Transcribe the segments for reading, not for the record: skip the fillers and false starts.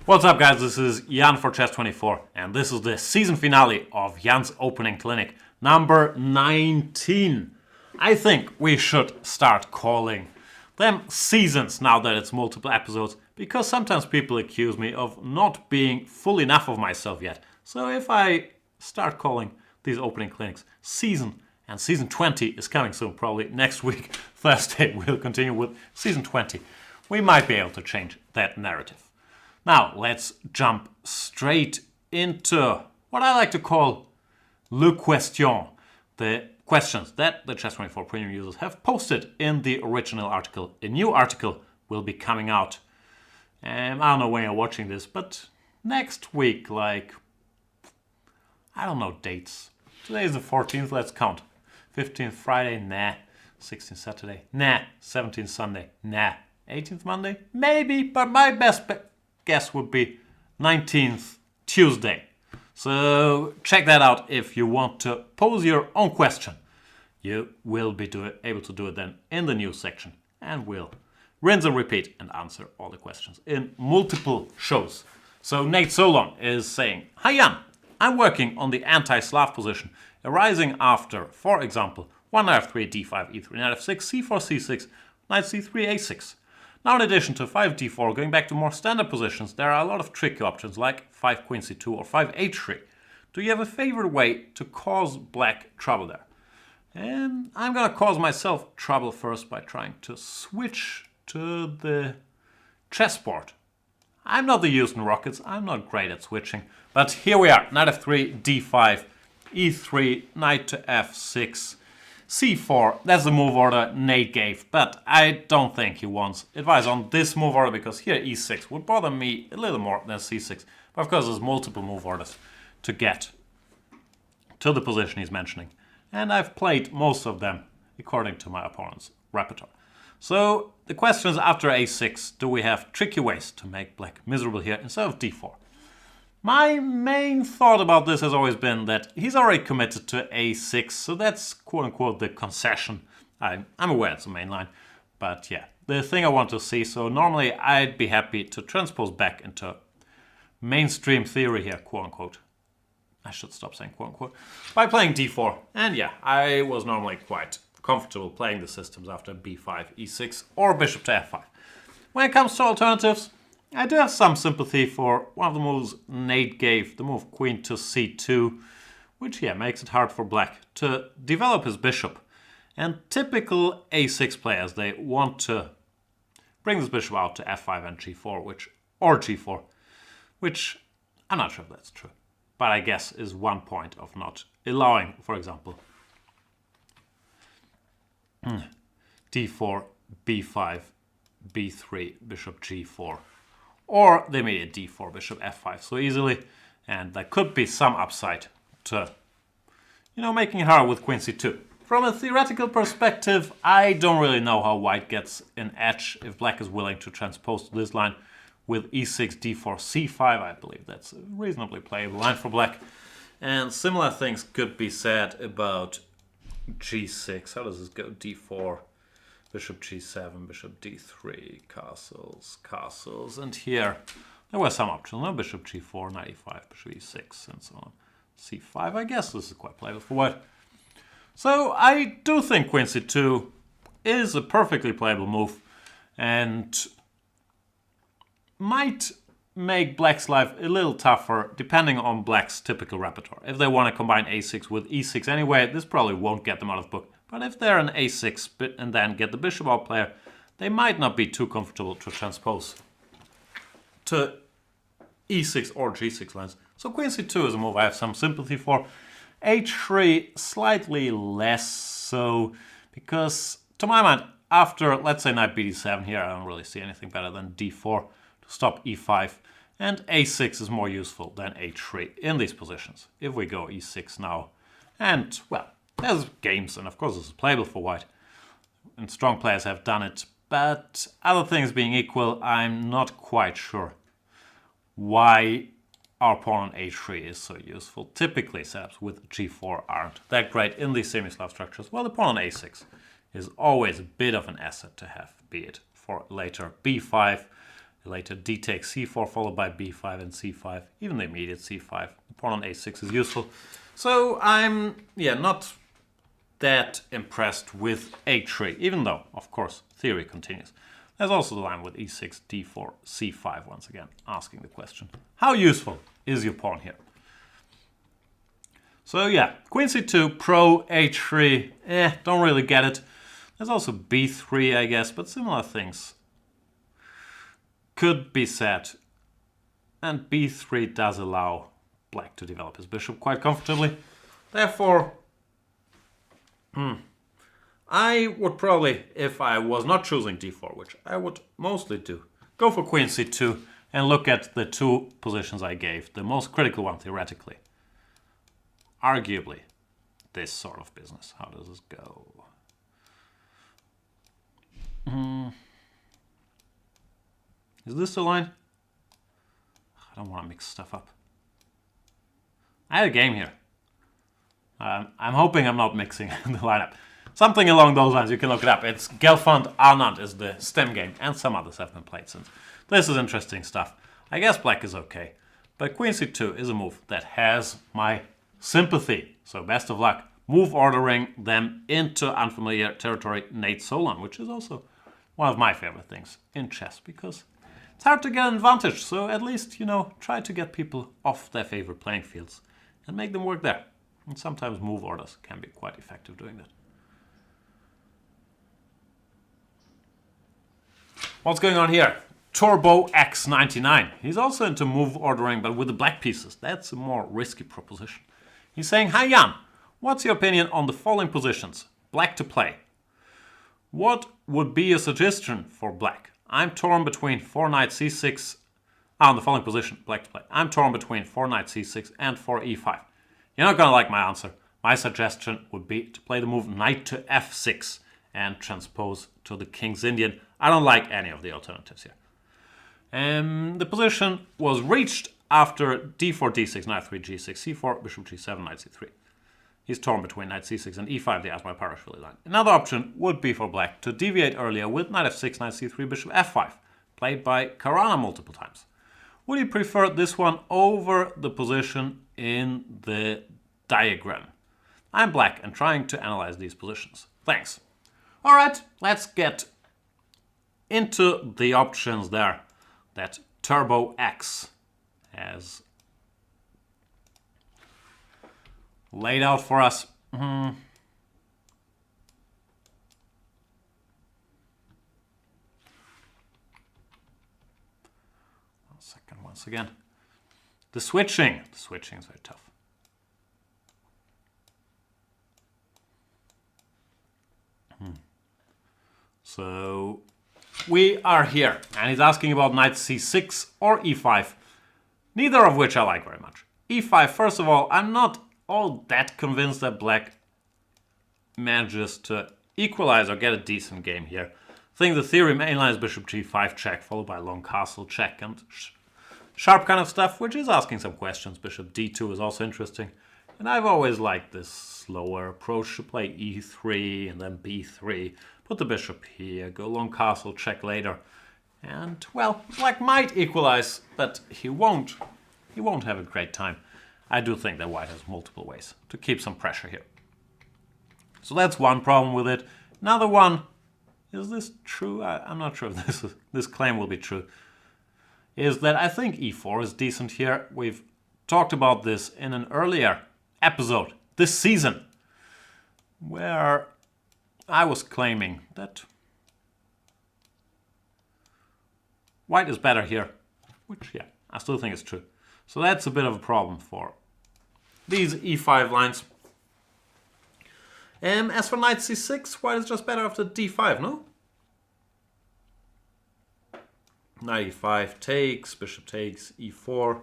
What's up, guys? This is Jan for Chess24, and this is the season finale of Jan's opening clinic, number 19. I think we should start calling them seasons now that it's multiple episodes, because sometimes people accuse me of not being full enough of myself yet. So if I start calling these opening clinics season, and season 20 is coming soon, probably next week, Thursday, we'll continue with season 20, we might be able to change that narrative. Now, let's jump straight into what I like to call le question, the questions that the Chess24 premium users have posted in the original article. A new article will be coming out, I don't know when you're watching this, but next week, I don't know dates. Today is the 14th, let's count. 15th Friday, nah. 16th Saturday, nah. 17th Sunday, nah. 18th Monday, maybe, but my best guess would be 19th Tuesday. So check that out if you want to pose your own question. You will be able to do it then in the news section, and we'll rinse and repeat and answer all the questions in multiple shows. So Nate Solon is saying, "Hi Jan, I'm working on the anti-Slav position arising after, for example, 1 knight f3, d5, e3, knight f6, c4, c6, knight c3, a6. Now, in addition to 5 d4, going back to more standard positions, there are a lot of tricky options like 5 queen c2 or 5 h3. Do you have a favorite way to cause black trouble there?" And I'm gonna cause myself trouble first by trying to switch to the chessboard. I'm not the Houston Rockets, I'm not great at switching, but here we are, knight f3, d5, e3, knight to f6, c4, that's the move order Nate gave, but I don't think he wants advice on this move order because here e6 would bother me a little more than c6. But of course there's multiple move orders to get to the position he's mentioning. And I've played most of them according to my opponent's repertoire. So the question is, after a6, do we have tricky ways to make black miserable here instead of d4? My main thought about this has always been that he's already committed to a6, so that's quote-unquote the concession. I'm aware it's the main line, but yeah, the thing I want to see. So normally I'd be happy to transpose back into mainstream theory here, quote-unquote. I should stop saying quote-unquote. By playing d4, and yeah, I was normally quite comfortable playing the systems after b5, e6, or bishop to f5. When it comes to alternatives, I do have some sympathy for one of the moves Nate gave, the move queen to c2, which, yeah, makes it hard for black to develop his bishop. And typical a6 players, they want to bring this bishop out to f5 and g4, or g4, which I'm not sure if that's true, but I guess is one point of not allowing, for example, d4, b5, b3, bishop g4. Or the immediate d4, bishop f5 so easily, and there could be some upside to, making it hard with queen c2. From a theoretical perspective, I don't really know how white gets an edge if black is willing to transpose to this line with e6, d4, c5. I believe that's a reasonably playable line for black. And similar things could be said about g6. How does this go? d4. Bishop g7, bishop d3, castles, and here there were some options. No, bishop g4, knight e5, bishop e6, and so on. c5, I guess this is quite playable for white. So I do think queen c2 is a perfectly playable move, and might make black's life a little tougher depending on black's typical repertoire. If they want to combine a6 with e6 anyway, this probably won't get them out of book. But if they're an a6 and then get the bishop out player, they might not be too comfortable to transpose to e6 or g6 lines. So queen c2 is a move I have some sympathy for. h3 slightly less so, because to my mind, after, let's say, knight bd7 here, I don't really see anything better than d4 to stop e5. And a6 is more useful than h3 in these positions. If we go e6 now, and, well, there's games, and of course this is playable for white, and strong players have done it, but other things being equal, I'm not quite sure why our pawn on h3 is so useful. Typically setups with g4 aren't that great in these semi-Slav structures, while the pawn on a6 is always a bit of an asset to have, be it for later b5, Later d takes c4 followed by b5 and c5, even the immediate c5. The pawn on a6 is useful. So I'm, not that impressed with h3, even though, of course, theory continues. There's also the line with e6, d4, c5, once again, asking the question, how useful is your pawn here? So yeah, queen c2, pro, h3, don't really get it. There's also b3, I guess, but similar things could be said. And b3 does allow black to develop his bishop quite comfortably. Therefore, I would probably, if I was not choosing d4, which I would mostly do, go for queen c2 and look at the two positions I gave, the most critical one theoretically. Arguably, this sort of business. How does this go? Is this the line? I don't want to mix stuff up. I had a game here. I'm hoping I'm not mixing the lineup. Something along those lines, you can look it up. It's Gelfand Arnand is the stem game, and some others have been played since. This is interesting stuff. I guess black is okay, but queen c2 is a move that has my sympathy. So best of luck move ordering them into unfamiliar territory, Nate Solon, which is also one of my favorite things in chess, because it's hard to get an advantage. So at least, try to get people off their favorite playing fields and make them work there. And sometimes move orders can be quite effective doing that. What's going on here? Turbo X99. He's also into move ordering, but with the black pieces. That's a more risky proposition. He's saying, hi Jan, what's your opinion on the following positions? Black to play. What would be a suggestion for black? I'm torn between 4 knight c6. On the following position, black to play. I'm torn between 4 knight c6 and 4 e5. You're not going to like my answer. My suggestion would be to play the move knight to f6 and transpose to the king's Indian. I don't like any of the alternatives here. The position was reached after d4, d6, knight 3, g6, c4, bishop g7, knight c3. He's torn between knight c6 and e5, the SmyslovVasily line. Another option would be for black to deviate earlier with knight f6, knight c3, bishop f5, played by Karana multiple times. Would you prefer this one over the position in the diagram? I'm black and trying to analyze these positions. Thanks. All right, let's get into the options there that Turbo X has laid out for us. One second, once again. The switching is very tough. So we are here, and he's asking about knight c6 or e5, neither of which I like very much. e5, first of all, I'm not all that convinced that black manages to equalize or get a decent game here. I think the theory mainline is bishop g5 check, followed by long castle check, and sharp kind of stuff, which is asking some questions. Bishop d2 is also interesting. And I've always liked this slower approach to play e3 and then b3. Put the bishop here, go long castle check later. And, well, black might equalize, but he won't. He won't have a great time. I do think that white has multiple ways to keep some pressure here. So that's one problem with it. Another one, is this true? I'm not sure if this claim will be true. Is that I think e4 is decent here. We've talked about this in an earlier episode this season, where I was claiming that white is better here, which, yeah, I still think is true. So that's a bit of a problem for these e5 lines. As for knight c6, white is just better after d5, no? Knight e5 takes, bishop takes, e4.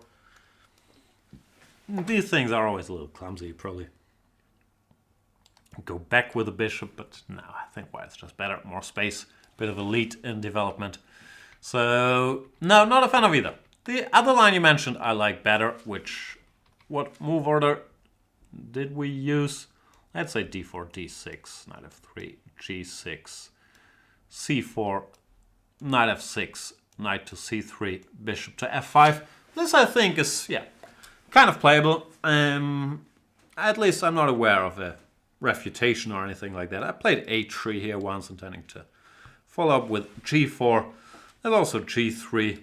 These things are always a little clumsy. You probably go back with the bishop, but no, I think white's just better. More space, bit of a lead in development. So, no, not a fan of either. The other line you mentioned I like better, what move order did we use? Let's say d4, d6, knight f3, g6, c4, knight f6, knight to c3, bishop to f5. This, I think, is, yeah, kind of playable. At least I'm not aware of a refutation or anything like that. I played h3 here once, intending to follow up with g4. There's also g3.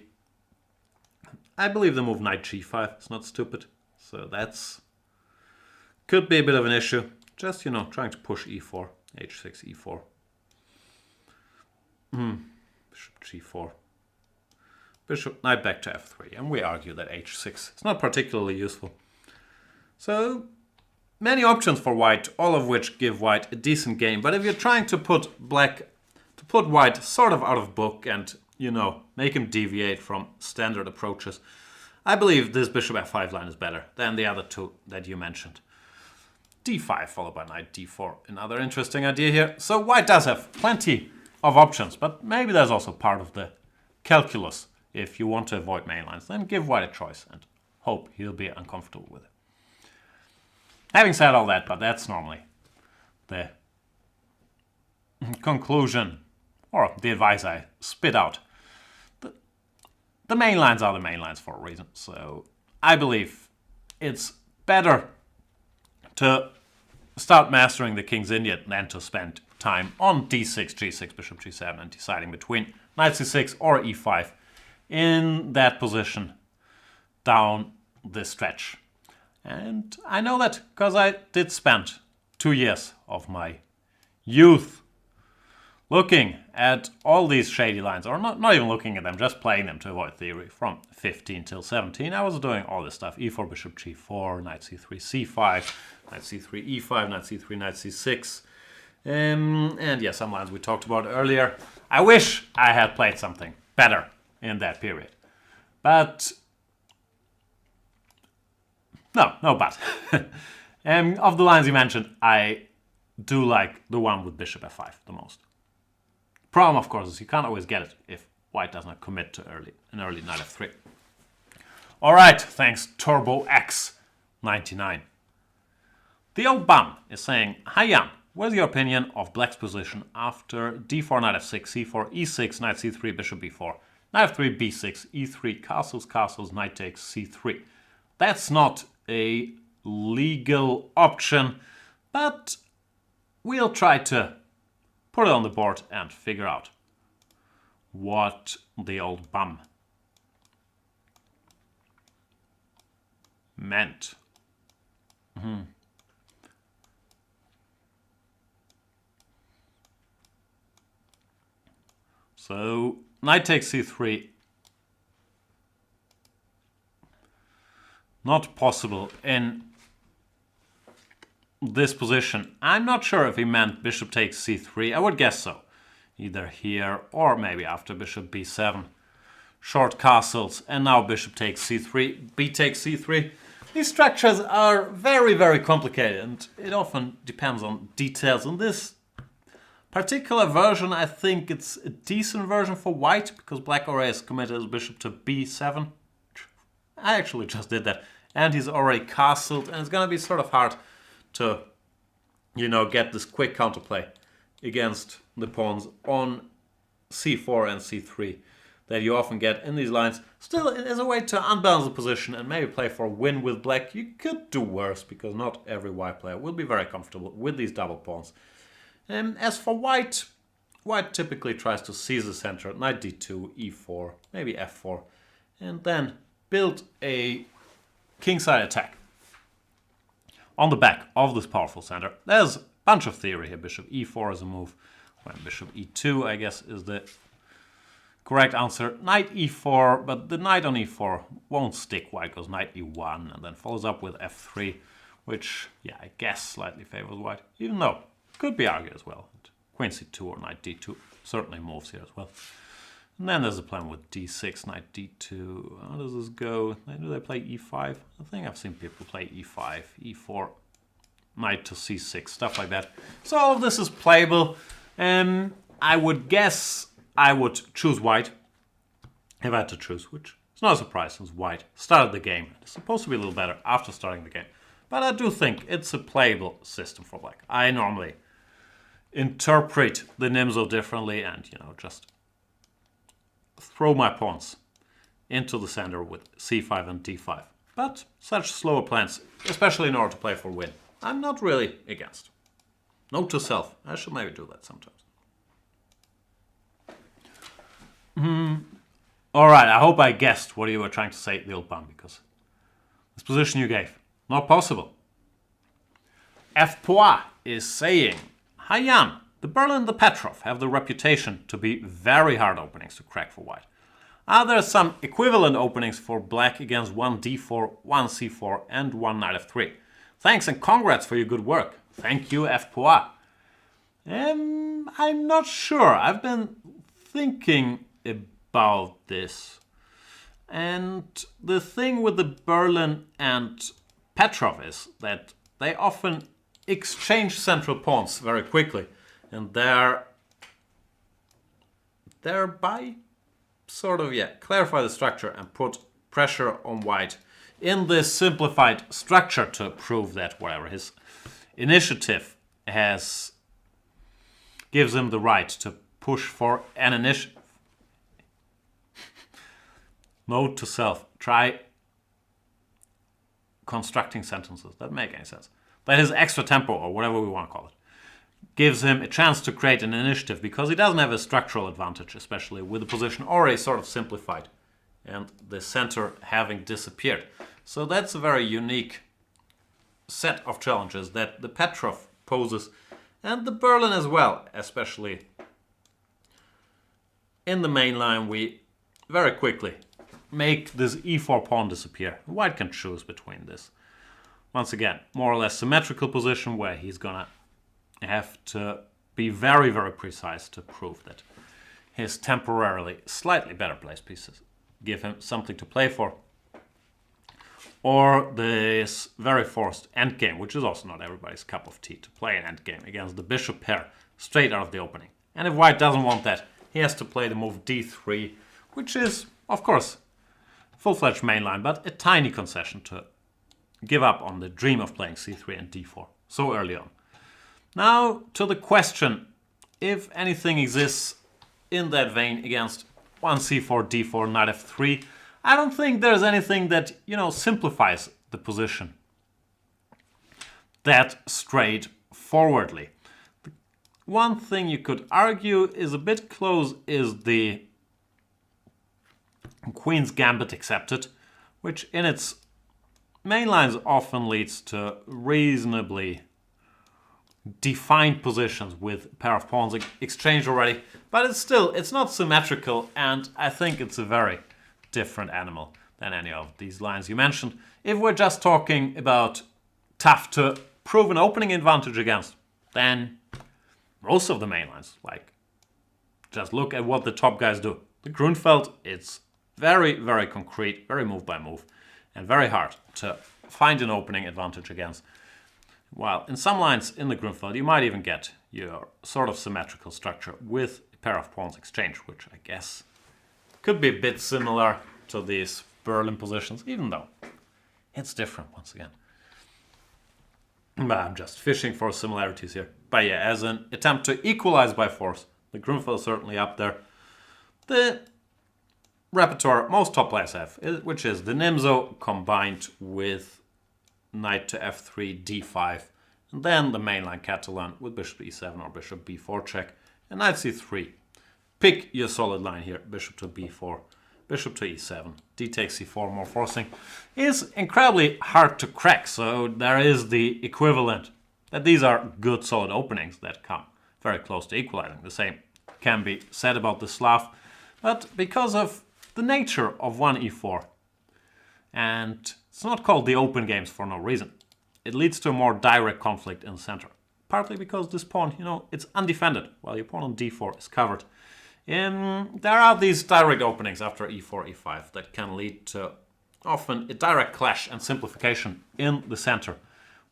I believe the move knight g5 is not stupid. So that's could be a bit of an issue. Just, you know, trying to push e4, h6, e4. Bishop g4. Bishop, knight back to f3. And we argue that h6 is not particularly useful. So many options for white, all of which give white a decent game. But if you're trying to put white sort of out of book and, you know, make him deviate from standard approaches, I believe this bishop f5 line is better than the other two that you mentioned. d5 followed by knight d4. Another interesting idea here. So white does have plenty of options, but maybe that's also part of the calculus. If you want to avoid main lines, then give white a choice and hope he'll be uncomfortable with it. Having said all that, but that's normally the conclusion or the advice I spit out. The main lines are the main lines for a reason. So I believe it's better to start mastering the King's Indian than to spend time on d6, g6, bishop g7 and deciding between knight c6 or e5 in that position down this stretch. And I know that because I did spend 2 years of my youth looking at all these shady lines, or not even looking at them, just playing them to avoid theory. From 15 till 17, I was doing all this stuff. e4, bishop g4, knight c3, c5, knight c3, e5, knight c3, knight c6. And yeah, some lines we talked about earlier. I wish I had played something better in that period. But no but. Of the lines you mentioned, I do like the one with bishop f5 the most. Problem, of course, is you can't always get it if white does not commit to an early knight f3. All right, thanks TurboX99. The old bum is saying, "Hi Jan, what is your opinion of black's position after d4, knight f6, c4, e6, knight c3, bishop b4, knight f3, b6, e3, castles, castles, knight takes c3. That's not a legal option, but we'll try to put it on the board and figure out what the old bum meant. So knight takes c3. Not possible in this position. I'm not sure if he meant bishop takes c3. I would guess so. Either here or maybe after bishop b7. Short castles, and now bishop takes c3, b takes c3. These structures are very, very complicated, and it often depends on details. In this particular version, I think it's a decent version for white, because black already has committed his bishop to b7. I actually just did that. And he's already castled, and it's going to be sort of hard to, you know, get this quick counterplay against the pawns on c4 and c3 that you often get in these lines. Still, as a way to unbalance the position and maybe play for a win with black, you could do worse, because not every white player will be very comfortable with these double pawns. As for white, white typically tries to seize the center, knight d2, e4, maybe f4, and then build a kingside attack on the back of this powerful center. There's a bunch of theory here. Bishop e4 is a move. When bishop e2, I guess, is the correct answer. Knight e4, but the knight on e4 won't stick. White goes knight e1 and then follows up with f3, which, yeah, I guess slightly favors white, even though it could be argued as well. Queen c2 or knight d2 certainly moves here as well. And then there's a plan with d6, knight d2. How does this go? Do they play e5? I think I've seen people play e5, e4, knight to c6, stuff like that. So all of this is playable. I would guess I would choose white if I had to choose, which is not a surprise since white started the game. It's supposed to be a little better after starting the game. But I do think it's a playable system for black. I normally interpret the Nimzo differently and, you know, just throw my pawns into the center with c5 and d5. But such slower plans, especially in order to play for win, I'm not really against. Note to self, I should maybe do that sometimes. Alright, I hope I guessed what you were trying to say, the old bum, because this position you gave, not possible. fpoit is saying, "Hi Jan, the Berlin and the Petroff have the reputation to be very hard openings to crack for white. Are there some equivalent openings for black against 1 d4, 1 c4 and 1 knight f3? Thanks and congrats for your good work. Thank you, fpoit." I'm not sure. I've been thinking about this. And the thing with the Berlin and Petroff is that they often exchange central pawns very quickly. And thereby sort of, clarify the structure and put pressure on white in this simplified structure to prove that whatever his initiative gives him the right to push for an initiative. Note to self, try constructing sentences that make any sense. That his extra tempo, or whatever we want to call it, gives him a chance to create an initiative because he doesn't have a structural advantage, especially with the position already sort of simplified and the center having disappeared. So that's a very unique set of challenges that the Petroff poses, and the Berlin as well, especially in the main line. We very quickly make this e4 pawn disappear. White can choose between this, once again, more or less symmetrical position where he's gonna have to be very, very precise to prove that his temporarily slightly better placed pieces give him something to play for. Or this very forced endgame, which is also not everybody's cup of tea, to play an endgame against the bishop pair straight out of the opening. And if white doesn't want that, he has to play the move d3, which is, of course, full-fledged mainline, but a tiny concession to give up on the dream of playing c3 and d4 so early on. Now to the question, if anything exists in that vein against 1 c4, d4, knight f3, I don't think there's anything that, simplifies the position that straightforwardly. The one thing you could argue is a bit close is the Queen's Gambit accepted, which in its main lines often leads to reasonably defined positions with a pair of pawns exchanged already, but it's not symmetrical, and I think it's a very different animal than any of these lines you mentioned. If we're just talking about tough to prove an opening advantage against, then most of the main lines, just look at what the top guys do. The Grunfeld, it's very, very concrete, very move by move, and very hard to find an opening advantage against. While in some lines in the Grunfeld, you might even get your sort of symmetrical structure with a pair of pawns exchange, which I guess could be a bit similar to these Berlin positions, even though it's different once again. But I'm just fishing for similarities here. But yeah, as an attempt to equalize by force, the Grunfeld is certainly up there. The repertoire most top players have, which is the Nimzo combined with knight to f3, d5, and then the mainline Catalan with bishop e7 or bishop b4 check, and knight c3. Pick your solid line here, bishop to b4, bishop to e7, d takes c4, more forcing, is incredibly hard to crack, so there is the equivalent that these are good solid openings that come very close to equalizing. The same can be said about the Slav, but because of the nature of 1 e4, and it's not called the open games for no reason, it leads to a more direct conflict in the center. Partly because this pawn, it's undefended, while your pawn on d4 is covered. There are these direct openings after e4, e5 that can lead to often a direct clash and simplification in the center,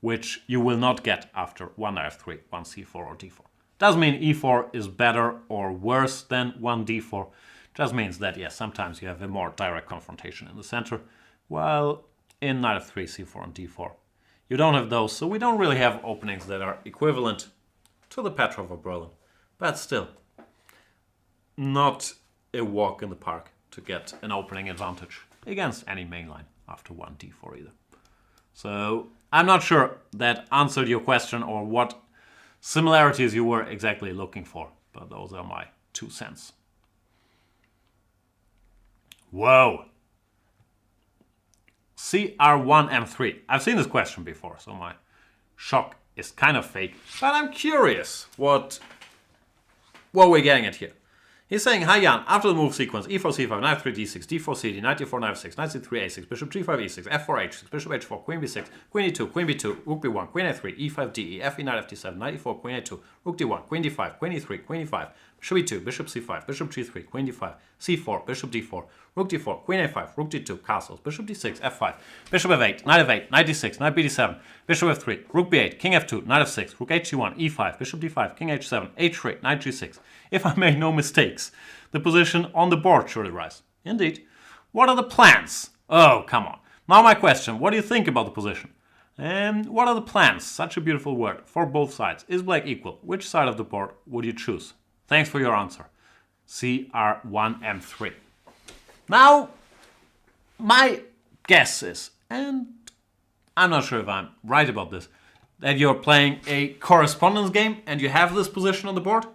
which you will not get after 1 f3, 1 c4 or d4. Doesn't mean e4 is better or worse than 1 d4. Just means that, yes, sometimes you have a more direct confrontation in the center, while in knight f3, c4 and d4 you don't have those, so we don't really have openings that are equivalent to the Petroff or Berlin. But still, not a walk in the park to get an opening advantage against any main line after 1 d4 either. So I'm not sure that answered your question or what similarities you were exactly looking for, but those are my 2 cents. Whoa! CR1 M3. I've seen this question before, so my shock is kind of fake, but I'm curious what we're getting at here. He's saying, hi Jan, after the move sequence, e4, c5, knight 3, d6, d4, cd, knight d4, knight f6, knight c3, a6, bishop g5, e6, f4, h6, bishop h4, queen b6, queen e2, queen b2, rook b1, queen a3, e5, de, fe, knight ft7, knight e4, queen a2, rook d1, queen d5, queen e3, queen e5, bishop e2, bishop c5, bishop g3, queen d5, c4, bishop d4, rook d4, queen a5, rook d2, castles, bishop d6, f5, bishop f8, knight d6, knight bd7, bishop f3, rook b8, king f2, knight f6, rook h1, e5, bishop d5, king h7, h3, knight g6. If I make no mistakes, the position on the board should rise. Indeed. What are the plans? Oh, come on. Now my question, what do you think about the position? And what are the plans? Such a beautiful word. For both sides. Is black equal? Which side of the board would you choose? Thanks for your answer. CR1M3. Now, my guess is, and I'm not sure if I'm right about this, that you're playing a correspondence game and you have this position on the board?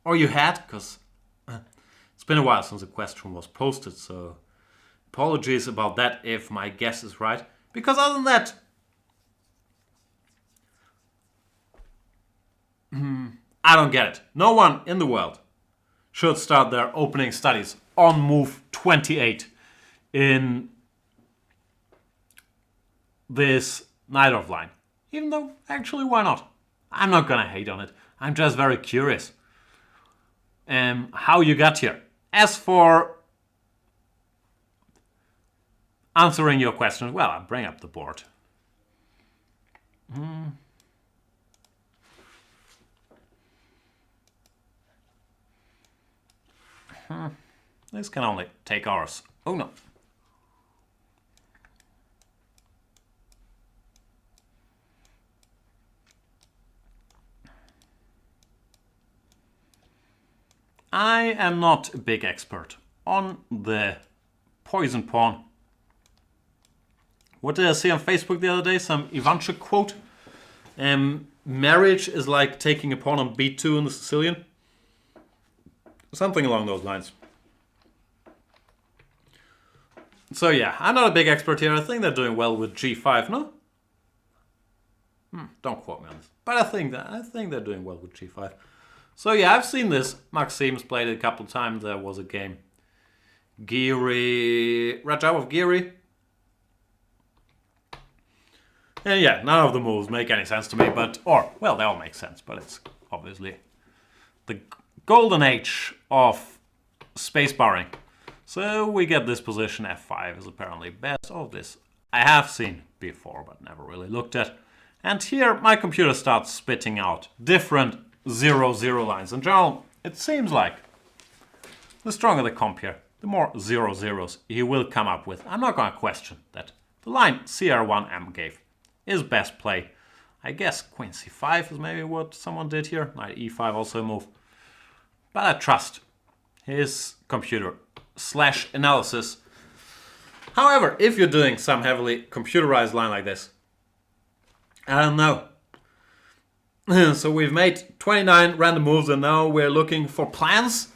Or you had, because it's been a while since the question was posted, so apologies about that if my guess is right. Because other than that, I don't get it. No one in the world should start their opening studies on move 28 in this Najdorf line. Even though, actually, why not? I'm not gonna hate on it. I'm just very curious how you got here. As for answering your question, well, I'll bring up the board. This can only take hours. Oh no. I am not a big expert on the poison pawn. What did I see on Facebook the other day? Some Ivanchuk quote. Marriage is like taking a pawn on b2 in the Sicilian. Something along those lines. So yeah, I'm not a big expert here. I think they're doing well with g5, no? Don't quote me on this. But I think they're doing well with g5. So yeah, I've seen this. Maxim's played it a couple of times. There was a game. Rajab Giri. And yeah, none of the moves make any sense to me, well, they all make sense, but it's obviously the golden age of space barring. So we get this position, f5 is apparently best of this. I have seen before, but never really looked at. And here my computer starts spitting out different 0-0 lines. In general, it seems like the stronger the comp here, the more 0-0s he will come up with. I'm not going to question that the line CR1M gave is best play. I guess queen c5 is maybe what someone did here. Knight e5 also a move. But I trust his computer / analysis. However, if you're doing some heavily computerized line like this, I don't know. So we've made 29 random moves and now we're looking for plans.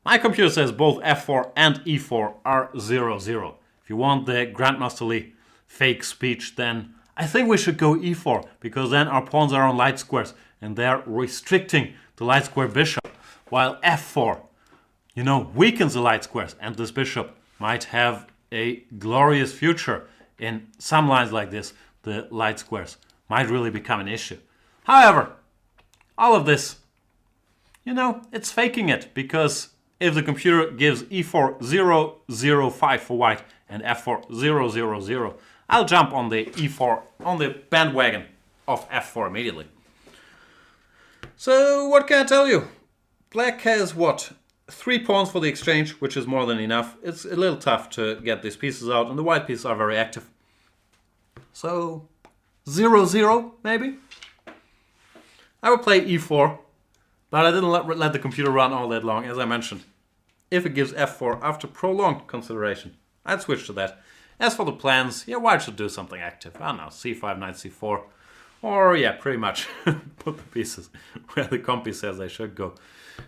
My computer says both f4 and e4 are 0-0. If you want the Grandmaster Lee fake speech, then I think we should go e4, because then our pawns are on light squares and they're restricting the light square bishop, while f4, weakens the light squares, and this bishop might have a glorious future. In some lines like this, the light squares might really become an issue. However, all of this, it's faking it, because if the computer gives e4 0-0-5 for white and f4 0-0-0, I'll jump on the e4, on the bandwagon of f4 immediately. So what can I tell you? Black has what? 3 pawns for the exchange, which is more than enough. It's a little tough to get these pieces out, and the white pieces are very active. So 0-0 maybe? I would play e4, But I didn't let the computer run all that long, as I mentioned. If it gives f4 after prolonged consideration, I'd switch to that. As for the plans, yeah, white should do something active. I don't know, c5, knight c4. Or, yeah, pretty much put the pieces where the compy says they should go.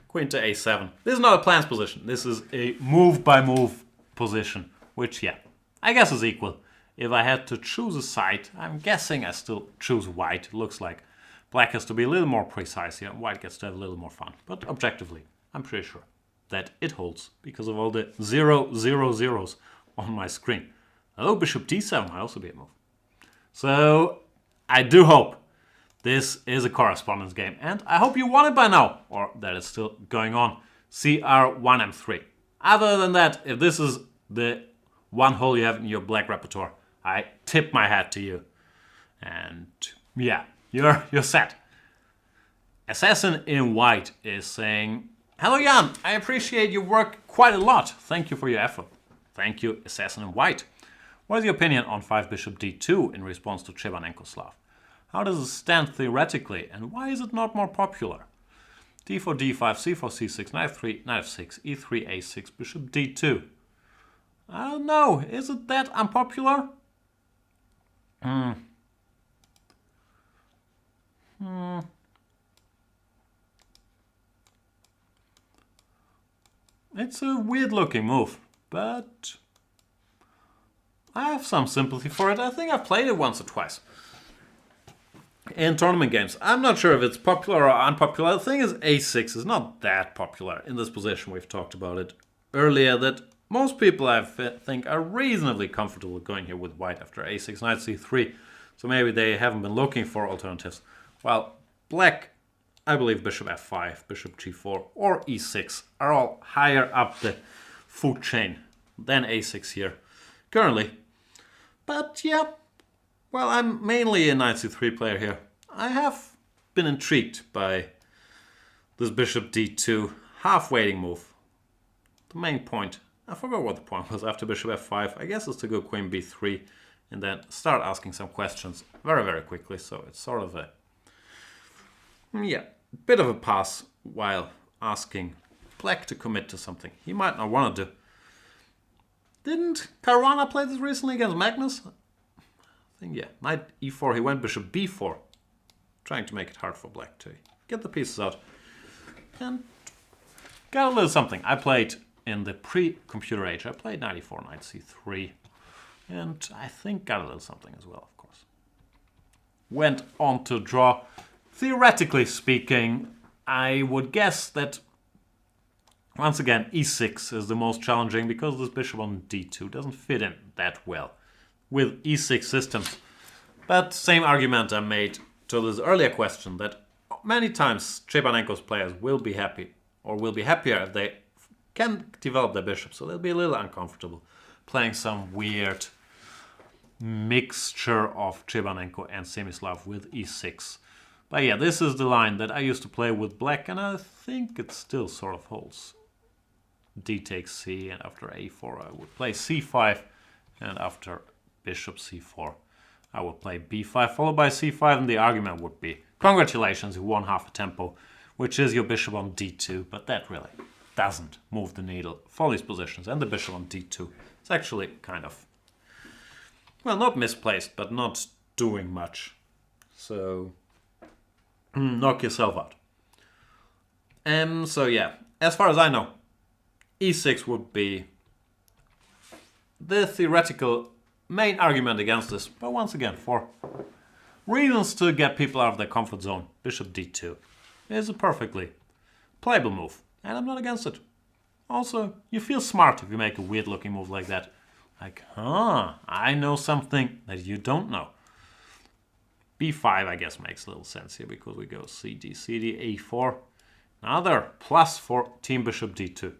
Queen to a7. This is not a plans position. This is a move-by-move position, which, yeah, I guess is equal. If I had to choose a side, I'm guessing I still choose white. It looks like black has to be a little more precise here. White gets to have a little more fun. But objectively, I'm pretty sure that it holds because of all the 0, 0, 0s on my screen. Oh, bishop d7 might also be a move. So I do hope this is a correspondence game, and I hope you won it by now, or that it's still going on. CR1M3. Other than that, if this is the one hole you have in your black repertoire, I tip my hat to you. And yeah, you're set. Assassin in white is saying, "Hello Jan, I appreciate your work quite a lot. Thank you for your effort." Thank you, Assassin in white. What is your opinion on 5 bishop d2 in response to Chebanenko's Slav? How does it stand theoretically, and why is it not more popular? d4, d5, c4, c6, knight f3, knight f6, e3, a6, bishop d2. I don't know, is it that unpopular? It's a weird looking move, but I have some sympathy for it. I think I've played it once or twice in tournament games. I'm not sure if it's popular or unpopular. The thing is, a6 is not that popular in this position. We've talked about it earlier, that most people I think are reasonably comfortable going here with white after a6, knight c3. So maybe they haven't been looking for alternatives. While black, I believe bishop f5, bishop g4, or e6 are all higher up the food chain than a6 here currently. But yeah, well, I'm mainly a knight c3 player here. I have been intrigued by this bishop d2 half-waiting move. The main point, I forgot what the point was after bishop f5. I guess it's to go queen b3 and then start asking some questions very, very quickly. So it's sort of a, yeah, bit of a pass while asking black to commit to something he might not want to do. Didn't Caruana play this recently against Magnus? I think, yeah. Knight e4, he went bishop b4. Trying to make it hard for black to get the pieces out. And got a little something. I played in the pre-computer age. I played knight e4, knight c3. And I think got a little something as well, of course. Went on to draw. Theoretically speaking, I would guess that once again, e6 is the most challenging because this bishop on d2 doesn't fit in that well with e6 systems. But same argument I made to this earlier question, that many times Chebanenko's players will be happy, or will be happier if they can develop their bishop, so they'll be a little uncomfortable playing some weird mixture of Chebanenko and Semislav with e6. But yeah, this is the line that I used to play with black, and I think it still sort of holds. D takes c, and after a4 I would play c5, and after bishop c4 I would play b5 followed by c5, and the argument would be, congratulations, you won half a tempo, which is your bishop on d2, but that really doesn't move the needle for these positions, and the bishop on d2 is actually kind of, well, not misplaced, but not doing much. So knock yourself out. So yeah, as far as I know, e6 would be the theoretical main argument against this, but once again, for reasons to get people out of their comfort zone, bishop d2 is a perfectly playable move, and I'm not against it. Also, you feel smart if you make a weird looking move like that. Like, I know something that you don't know. b5, I guess, makes a little sense here because we go cd, cd, a4. Another plus for team bishop d2.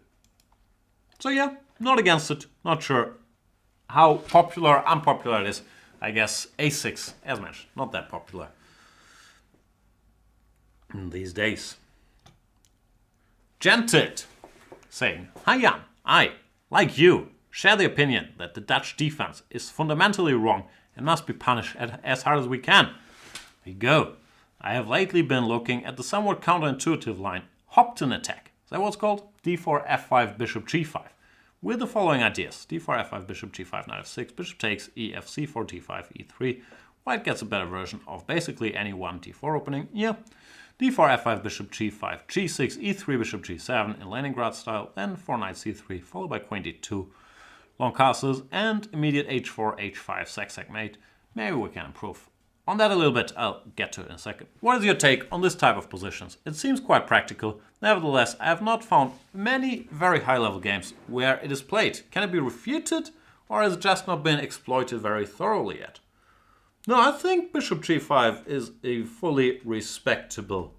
So yeah, not against it. Not sure how popular or unpopular it is. I guess a6, as mentioned, not that popular these days. Gented saying, "Hi Jan, I, like you, share the opinion that the Dutch defense is fundamentally wrong and must be punished as hard as we can. There you go. I have lately been looking at the somewhat counterintuitive line Hopton attack. Is that what's called? d4, f5, bishop g5. With the following ideas. d4, f5, bishop g5, knight f6, bishop takes, e, f, c4, d5, e3. White gets a better version of basically any one d4 opening. Yeah. d4, f5, bishop g5, g6, e3, bishop g7 in Leningrad style, then 4 knight c3, followed by queen d2, long castles, and immediate h4, h5, sac mate. Maybe we can improve on that a little bit. I'll get to it in a second. What is your take on this type of positions? It seems quite practical. Nevertheless, I have not found many very high-level games where it is played. Can it be refuted, or has it just not been exploited very thoroughly yet? No, I think bishop g5 is a fully respectable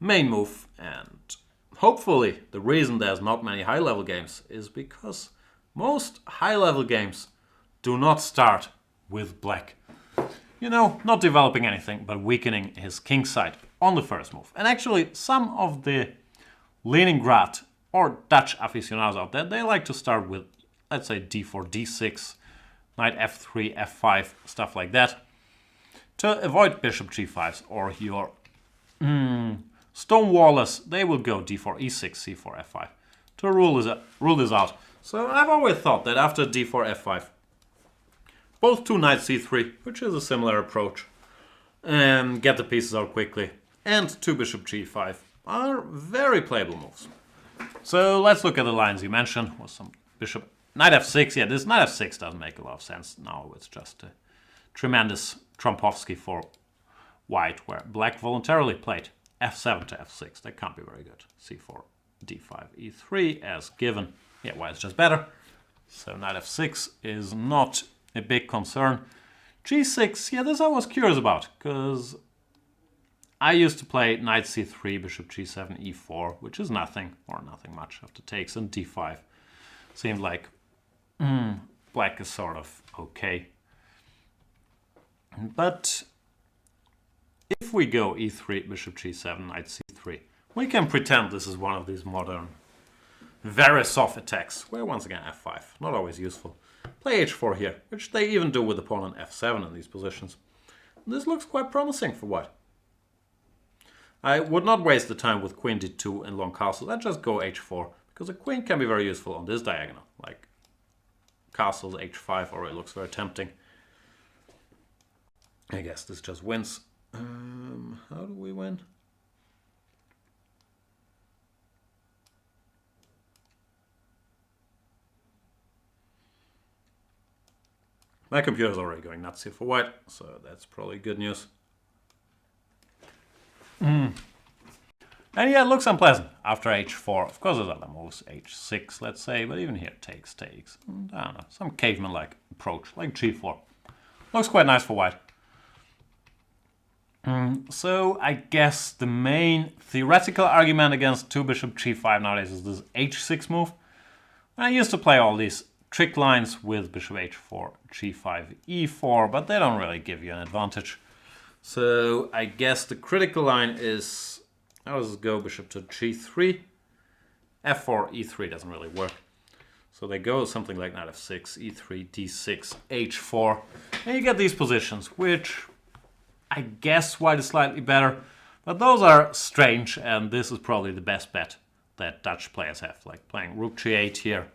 main move, and hopefully the reason there's not many high-level games is because most high-level games do not start with black, you know, not developing anything but weakening his king side on the first move. And actually some of the Leningrad or Dutch aficionados out there, they like to start with, let's say, d4, d6, knight f3, f5, stuff like that, to avoid bishop g5s. Or your stonewallers, they will go d4, e6, c4, f5 to rule this out. So I've always thought that after d4, f5, both 2 knight c3, which is a similar approach, get the pieces out quickly, and 2 bishop g5 are very playable moves. So let's look at the lines you mentioned. Was some bishop knight f6. Yeah, this knight f6 doesn't make a lot of sense now. It's just a tremendous Trompovsky for white, where black voluntarily played f7 to f6. That can't be very good. c4, d5, e3 as given. Yeah, white's just better. So knight f6 is not a big concern. g6, yeah, this I was curious about, because I used to play knight c3, bishop g7, e4, which is nothing, or nothing much after takes, and d5. Seemed like black is sort of okay. But if we go e3, bishop g7, knight c3, we can pretend this is one of these modern Veresov attacks, where once again f5, not always useful. Play h4 here, which they even do with the pawn on f7 in these positions. This looks quite promising for white. I would not waste the time with queen d2 and long castles. I'd just go h4, because a queen can be very useful on this diagonal, like castles h5 already looks very tempting. I guess this just wins. How do we win? My computer's already going nuts here for white, so that's probably good news. And yeah, it looks unpleasant after h4. Of course, there's other moves, h6, let's say, but even here, takes. And, I don't know, some caveman-like approach, like g4. Looks quite nice for white. So I guess the main theoretical argument against 2 bishop g5 nowadays is this h6 move. I used to play all these trick lines with bishop h4, g5, e4, but they don't really give you an advantage. So I guess the critical line is, how does it go? Bishop to g3, f4, e3 doesn't really work. So they go something like knight f6, e3, d6, h4, and you get these positions, which I guess white is slightly better, but those are strange, and this is probably the best bet that Dutch players have, like playing rook g8 here,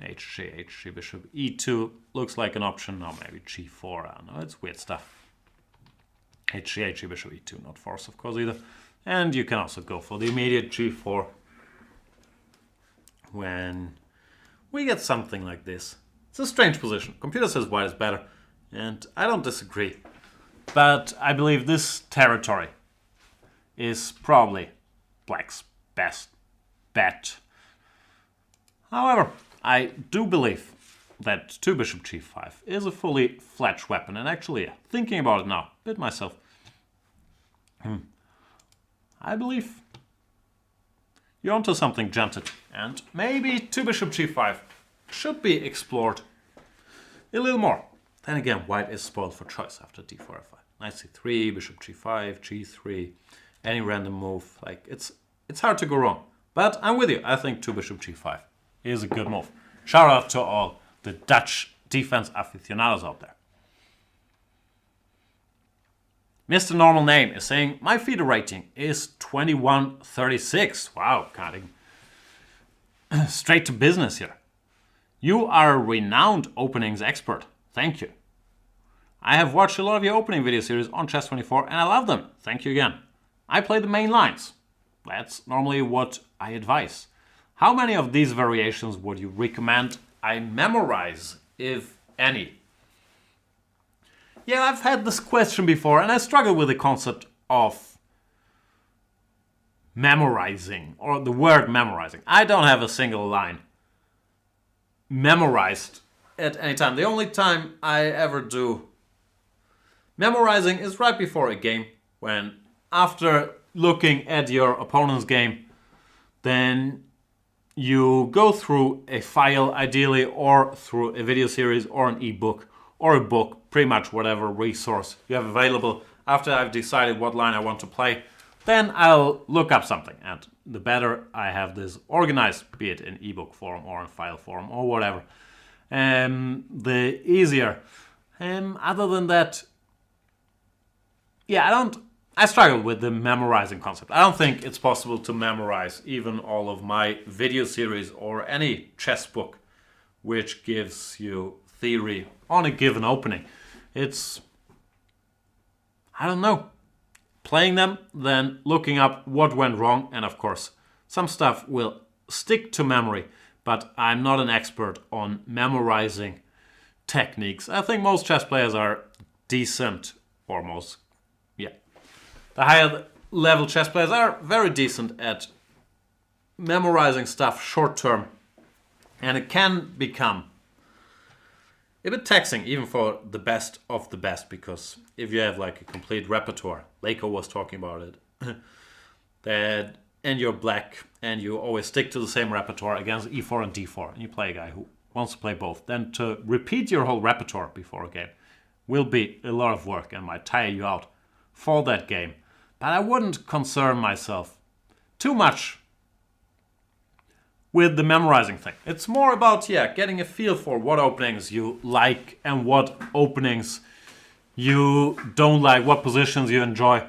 hg, bishop e2 looks like an option, or maybe g4, I don't know, it's weird stuff. hg, bishop e2, not forced of course either. And you can also go for the immediate g4 when we get something like this. It's a strange position. Computer says white is better, and I don't disagree. But I believe this territory is probably black's best bet. However, I do believe that 2 bishop g5 is a fully fledged weapon, and actually, thinking about it now, bit myself. I believe you're onto something, gented, and maybe 2 bishop g5 should be explored a little more. Then again, white is spoiled for choice after d4, f5. Knight c3, bishop g5, g3, any random move. Like it's hard to go wrong. But I'm with you. I think 2 bishop g5 is a good move. Shout out to all the Dutch defense aficionados out there. MrNormalName is saying, my FIDE rating is 2136. Wow, cutting straight to business here. You are a renowned openings expert. Thank you. I have watched a lot of your opening video series on Chess24 and I love them. Thank you again. I play the main lines. That's normally what I advise. How many of these variations would you recommend I memorize, if any? Yeah, I've had this question before and I struggle with the concept of memorizing, or the word memorizing. I don't have a single line memorized at any time. The only time I ever do memorizing is right before a game, when after looking at your opponent's game, then you go through a file ideally, or through a video series or an ebook or a book, pretty much whatever resource you have available. After I've decided what line I want to play, then I'll look up something, and the better I have this organized, be it in ebook form or in file form or whatever, the easier. Other than that, yeah, I struggle with the memorizing concept. I don't think it's possible to memorize even all of my video series or any chess book which gives you theory on a given opening. It's, I don't know, playing them, then looking up what went wrong, and of course some stuff will stick to memory, but I'm not an expert on memorizing techniques. I think most chess players are decent, or most, yeah. The higher level chess players are very decent at memorizing stuff short term, and it can become a bit taxing even for the best of the best, because if you have like a complete repertoire, Leiko was talking about it, that, and you're black and you always stick to the same repertoire against e4 and d4, and you play a guy who wants to play both, then to repeat your whole repertoire before a game will be a lot of work and might tire you out for that game. But I wouldn't concern myself too much with the memorizing thing. It's more about, yeah, getting a feel for what openings you like and what openings you don't like, what positions you enjoy.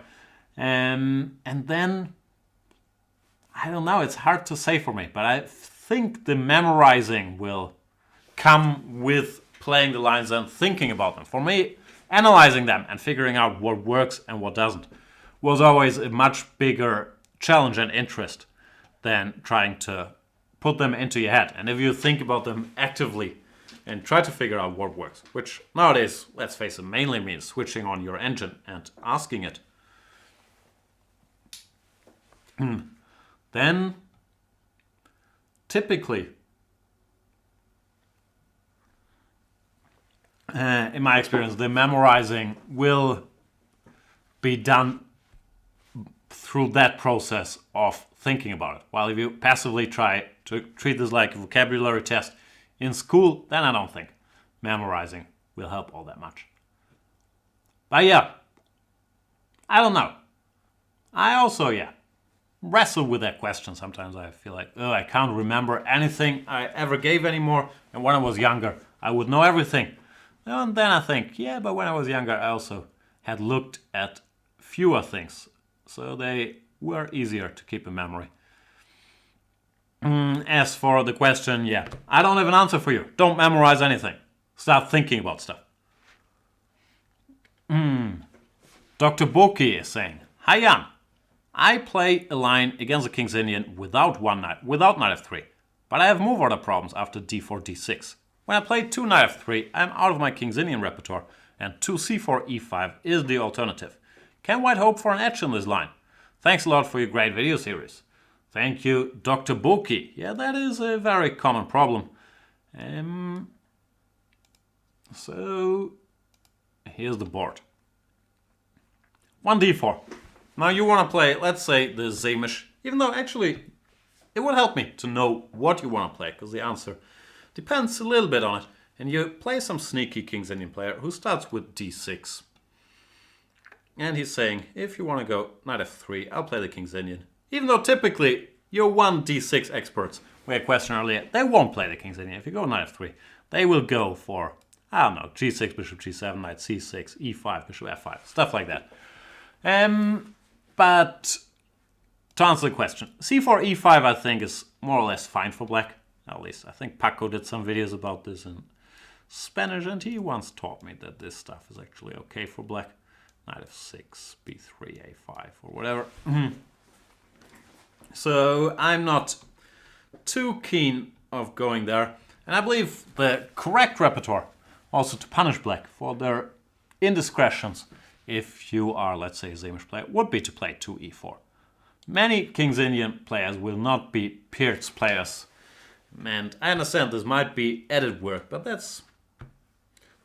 And then, I don't know, it's hard to say for me, but I think the memorizing will come with playing the lines and thinking about them. For me, analyzing them and figuring out what works and what doesn't was always a much bigger challenge and interest than trying to put them into your head. And if you think about them actively and try to figure out what works, which nowadays, let's face it, mainly means switching on your engine and asking it, then typically, in my experience, the memorizing will be done through that process of thinking about it. While if you passively try to treat this like a vocabulary test in school, then I don't think memorizing will help all that much. But yeah, I don't know. I also, wrestle with that question. Sometimes I feel like, oh, I can't remember anything I ever gave anymore. And when I was younger, I would know everything. And then I think, yeah, but when I was younger, I also had looked at fewer things, so they were easier to keep in memory. As for the question, yeah, I don't have an answer for you. Don't memorize anything. Start thinking about stuff. DrBoki is saying, hi Jan, I play a line against the King's Indian without knight f3, but I have move order problems after d4, d6. When I play 2 knight f3, I'm out of my King's Indian repertoire, and 2 c4, e5 is the alternative. Can white hope for an edge in this line? Thanks a lot for your great video series. Thank you, DrBoki. Yeah, that is a very common problem. So, here's the board. 1 d4. Now you want to play, let's say, the Zamish, even though actually it would help me to know what you want to play, because the answer depends a little bit on it. And you play some sneaky King's Indian player who starts with d6. And he's saying, if you want to go knight f3, I'll play the King's Indian. Even though typically your 1 d6 experts, we had a question earlier, they won't play the King's Indian. If you go knight f3, they will go for, I don't know, g6, bishop g7, knight c6, e5, bishop f5, stuff like that. But to answer the question, c4, e5 I think is more or less fine for black. At least I think Paco did some videos about this in Spanish, and he once taught me that this stuff is actually okay for black. Knight f6, b3, a5, or whatever. So I'm not too keen of going there. And I believe the correct repertoire also to punish black for their indiscretions, if you are, let's say, a Zamish player, would be to play 2e4. Many King's Indian players will not be Peert's players. And I understand this might be added work, but that's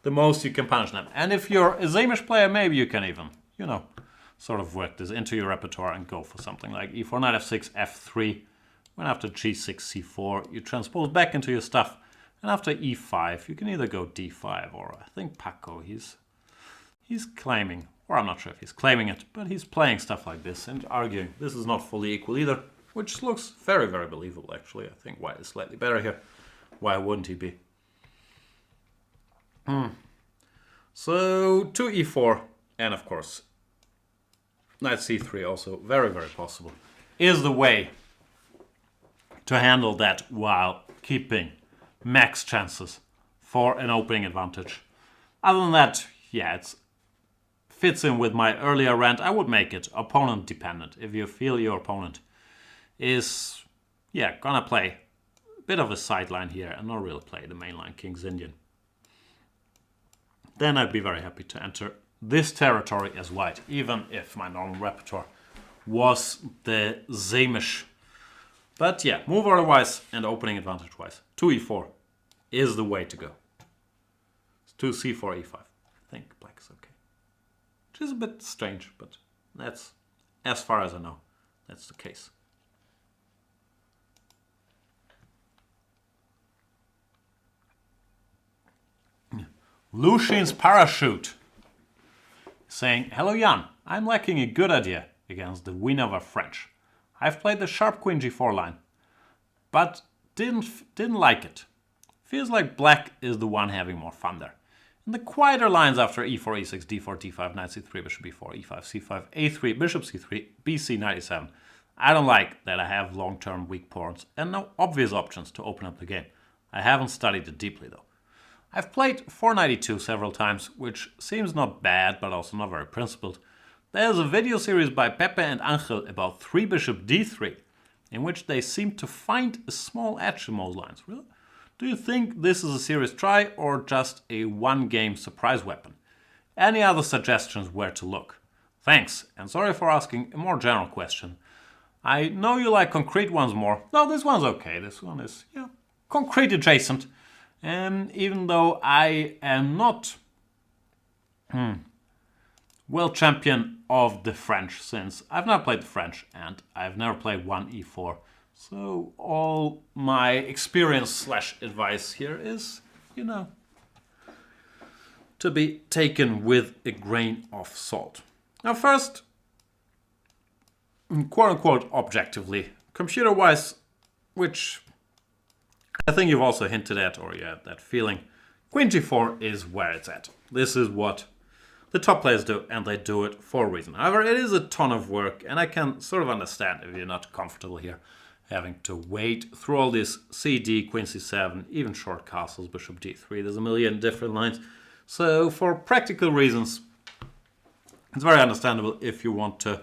the most you can punish them. And if you're a Zamish player, maybe you can even, you know, sort of work this into your repertoire and go for something like e4, knight f6, f3. When after g6, c4, you transpose back into your stuff. And after e5, you can either go d5 or I think Paco, he's claiming, or I'm not sure if he's claiming it, but he's playing stuff like this and arguing this is not fully equal either, which looks very, very believable actually. I think white is slightly better here. Why wouldn't he be? So 2e4, and of course knight c3 also very, very possible, is the way to handle that while keeping max chances for an opening advantage. Other than that, yeah, it fits in with my earlier rant. I would make it opponent dependent. If you feel your opponent is, yeah, gonna play a bit of a sideline here and not really play the mainline King's Indian, then I'd be very happy to enter this territory as white, even if my normal repertoire was the Zamish. But yeah, move order-wise and opening advantage-wise, 2e4 is the way to go. 2c4, e5. I think black is okay. Which is a bit strange, but that's, as far as I know, that's the case. Luzhins.parachute saying, "Hello Jan, I'm lacking a good idea against the Wiener French. I've played the sharp queen g4 line, but didn't like it. Feels like black is the one having more fun there. And the quieter lines after e4, e6, d4, d5, knight c3, bishop b4, e5, c5, a3, bishop c3, bc, knight e7. I don't like that I have long-term weak pawns and no obvious options to open up the game. I haven't studied it deeply though. I've played 492 several times, which seems not bad, but also not very principled. There's a video series by Pepe and Angel about 3 bishop d3, in which they seem to find a small edge in most lines. Really? Do you think this is a serious try or just a one-game surprise weapon? Any other suggestions where to look? Thanks, and sorry for asking a more general question. I know you like concrete ones more. No, this one's okay. This one is, yeah, concrete adjacent. Even though I am not world champion of the French, since I've never played the French and I've never played 1e4. So all my experience / advice here is, you know, to be taken with a grain of salt. Now first, quote unquote objectively, computer-wise, which I think you've also hinted at, or you had that feeling, queen g4 is where it's at. This is what the top players do, and they do it for a reason. However, it is a ton of work, and I can sort of understand if you're not comfortable here, having to wait through all this cd, queen c7, even short castles, bishop d3. There's a million different lines. So for practical reasons, it's very understandable if you want to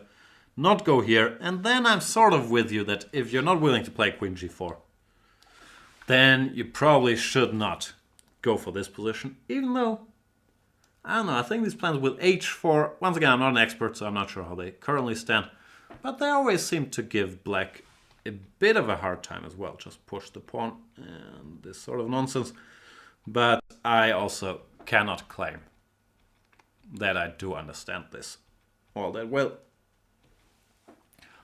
not go here. And then I'm sort of with you that if you're not willing to play queen g4, then you probably should not go for this position, even though, I don't know, I think these plans with h4, once again, I'm not an expert, so I'm not sure how they currently stand, but they always seem to give black a bit of a hard time as well. Just push the pawn and this sort of nonsense. But I also cannot claim that I do understand this all that well.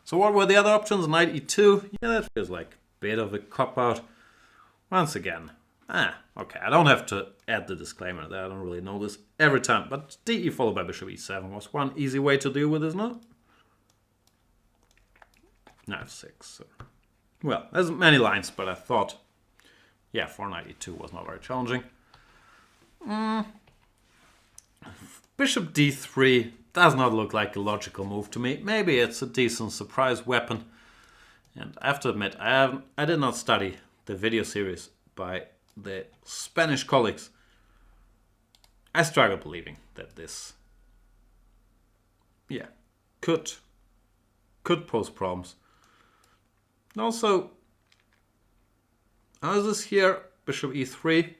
So what were the other options? Knight e2, yeah, that feels like a bit of a cop-out. Once again, okay, I don't have to add the disclaimer that I don't really know this every time, but de followed by bishop e7 was one easy way to deal with this, no? Knight f6. So. Well, there's many lines, but I thought, yeah, 492 was not very challenging. Bishop d3, Does not look like a logical move to me. Maybe it's a decent surprise weapon. And I have to admit, I did not study the video series by the Spanish colleagues. I struggle believing that this, yeah, could pose problems. And also, how is this here? Bishop e3.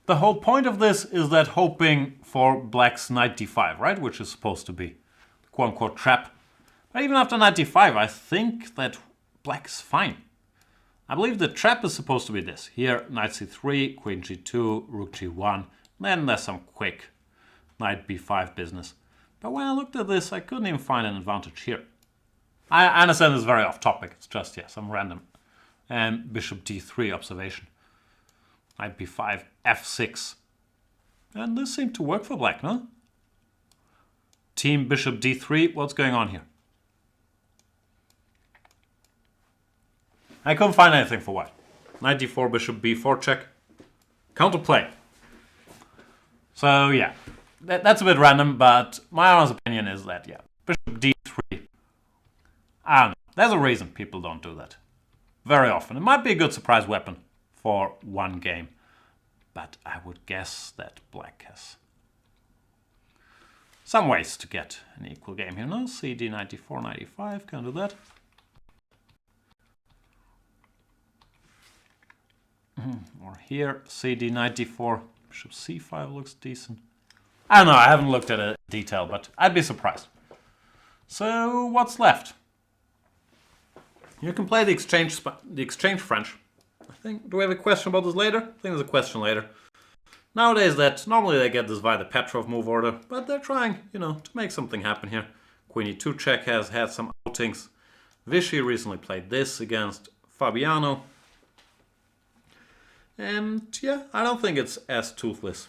The whole point of this is that hoping for black's knight d5, right? Which is supposed to be the quote-unquote trap. But even after knight d5, I think that black is fine. I believe the trap is supposed to be this. Here, knight c3, queen g2, rook g1. Then there's some quick knight b5 business. But when I looked at this, I couldn't even find an advantage here. I understand this is very off topic. It's just, yeah, some random bishop d3 observation. Knight b5, f6. And this seemed to work for black, no? Team bishop d3, what's going on here? I couldn't find anything for white. Knight d4, bishop b4 check. Counterplay. So yeah, that's a bit random, but my honest opinion is that, yeah, bishop d3. I don't know. There's a reason people don't do that. Very often. It might be a good surprise weapon for one game. But I would guess that black has some ways to get an equal game here. No, cd, knight d4, knight e5, can do that. Or here, cd, knight d4, bishop c5 looks decent. I don't know, I haven't looked at it in detail, but I'd be surprised. So what's left? You can play the exchange French. I think, do we have a question about this later? I think there's a question later. Nowadays, normally they get this via the Petroff move order, but they're trying, to make something happen here. Queen e2 check has had some outings. Vichy recently played this against Fabiano. And yeah, I don't think it's as toothless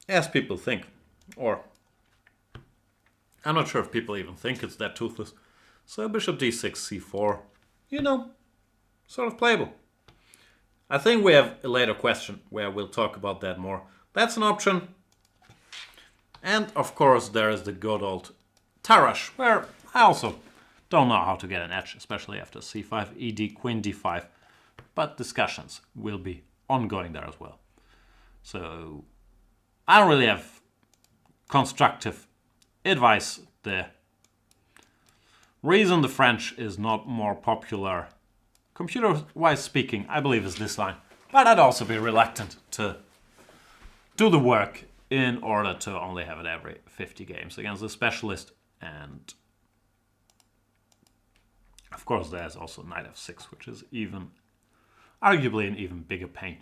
as people think. Or, I'm not sure if people even think it's that toothless. So bishop d6, c4, sort of playable. I think we have a later question where we'll talk about that more. That's an option. And of course there is the good old Tarrasch, where I also don't know how to get an edge, especially after c5, ed, queen d5. But discussions will be ongoing there as well. So I don't really have constructive advice there. Reason the French is not more popular, computer-wise speaking, I believe is this line. But I'd also be reluctant to do the work in order to only have it every 50 games against a specialist. And of course there's also knight f6, which is arguably an even bigger pain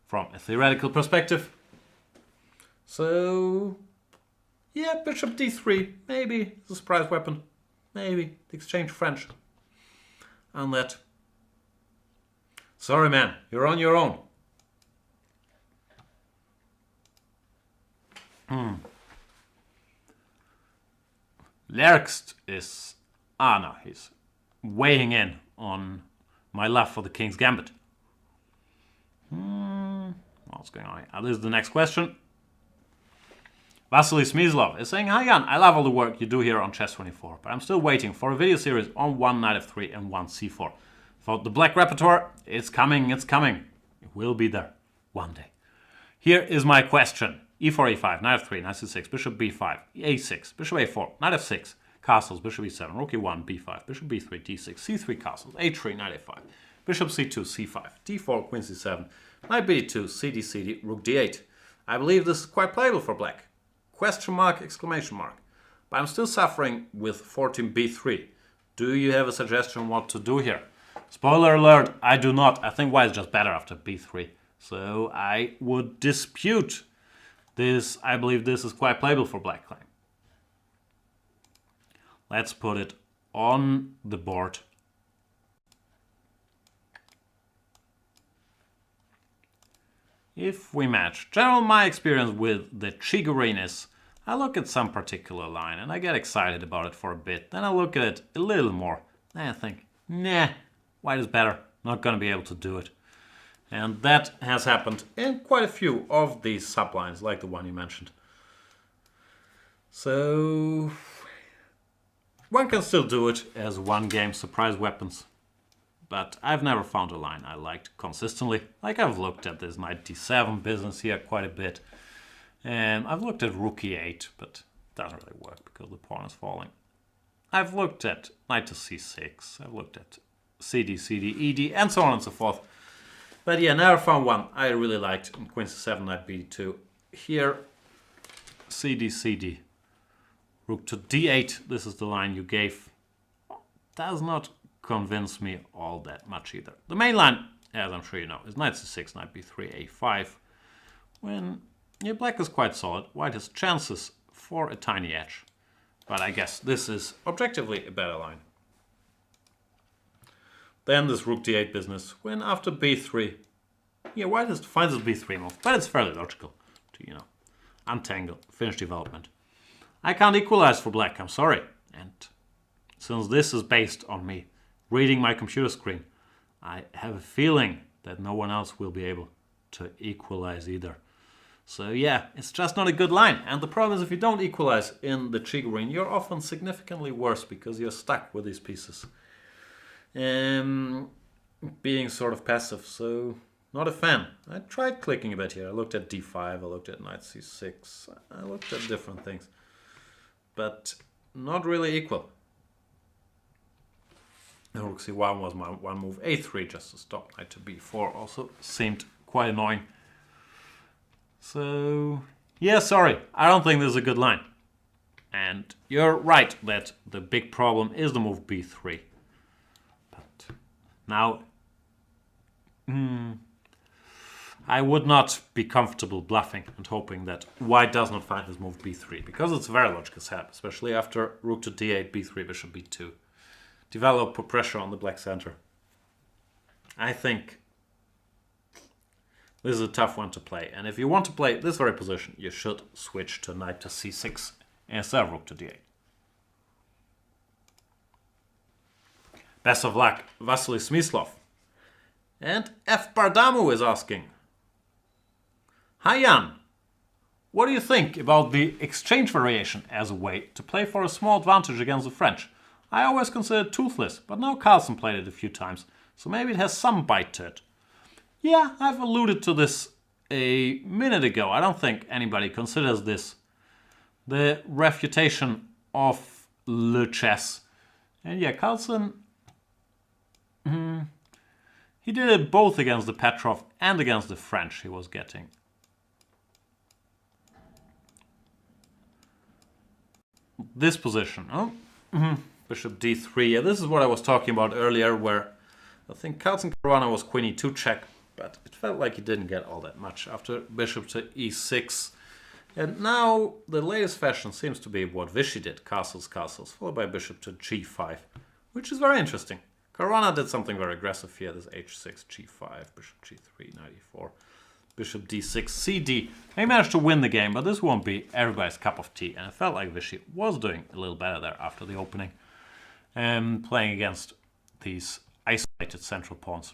from a theoretical perspective. So yeah, bishop d3, maybe the surprise weapon. Maybe the exchange French. And that. Sorry, man, you're on your own. Lerxt is. No, he's weighing in on my love for the King's Gambit. What's going on here? This is the next question. Vasily Smyslov is saying, "Hi Jan, I love all the work you do here on Chess24, but I'm still waiting for a video series on one knight f3 and one c4. For the black repertoire, it's coming. It will be there one day. Here is my question. e4, e5, knight f3, knight c6, bishop b5, a6, bishop a4, knight f6, castles, bishop e7, rook e1, b5, bishop b3, d6, c3 castles, a3, knight a5, bishop c2, c5, d4, queen c7, knight b2, cd, cd, rook d8. I believe this is quite playable for black. Question mark, exclamation mark. But I'm still suffering with 14 b3. Do you have a suggestion what to do here? Spoiler alert, I do not. I think white is just better after b3. So I would dispute this. I believe this is quite playable for black claim. Let's put it on the board. If we match. General, my experience with the Chigurin is I look at some particular line and I get excited about it for a bit. Then I look at it a little more. Then I think, nah, white is better. Not going to be able to do it. And that has happened in quite a few of these sublines, like the one you mentioned. So one can still do it as one game surprise weapons. But I've never found a line I liked consistently. Like I've looked at this knight d7 business here quite a bit. And I've looked at rook e8, but it doesn't really work because the pawn is falling. I've looked at knight to c6. I've looked at cd, cd, ed, and so on and so forth. But yeah, never found one I really liked. Queen c7, knight b2. Here, cd, cd. Rook to d8. This is the line you gave. Does not convince me all that much either. The main line, as I'm sure you know, is knight c6, knight b3, a5. When black is quite solid, white has chances for a tiny edge. But I guess this is objectively a better line. Then this rook d8 business, when after b3, white finds his b3 move, but it's fairly logical to, untangle, finish development. I can't equalize for black, I'm sorry. And since this is based on me reading my computer screen, I have a feeling that no one else will be able to equalize either. So yeah, it's just not a good line. And the problem is if you don't equalize in the Chi green, you're often significantly worse because you're stuck with these pieces. Being sort of passive, so not a fan. I tried clicking a bit here. I looked at d5, I looked at knight c6, I looked at different things. But not really equal. And rook c1 was my one move. a3 just to stop knight to b4 also seemed quite annoying. So, yeah, sorry. I don't think this is a good line. And you're right that the big problem is the move b3. But now, I would not be comfortable bluffing and hoping that white does not find his move b3, because it's a very logical setup, especially after rook to d8, b3, bishop b2. Develop, put pressure on the black center. I think this is a tough one to play. And if you want to play this very position, you should switch to knight to c6 instead of rook to d8. Best of luck, Vasily Smyslov. And FBardamu is asking, hi Jan, what do you think about the exchange variation as a way to play for a small advantage against the French? I always considered it toothless, but now Carlsen played it a few times, so maybe it has some bite to it. Yeah, I've alluded to this a minute ago. I don't think anybody considers this the refutation of le chess. And yeah, Carlsen, he did it both against the Petroff and against the French he was getting. This position, bishop d3. Yeah, this is what I was talking about earlier, where I think Carlsen Caruana was queen e2 check, but it felt like he didn't get all that much after bishop to e6. And now the latest fashion seems to be what Vichy did, castles, castles, followed by bishop to g5, which is very interesting. Caruana did something very aggressive here, this h6, g5, bishop g3, knight e4, bishop d6, cd. He managed to win the game, but this won't be everybody's cup of tea, and it felt like Vichy was doing a little better there after the opening, playing against these isolated central pawns.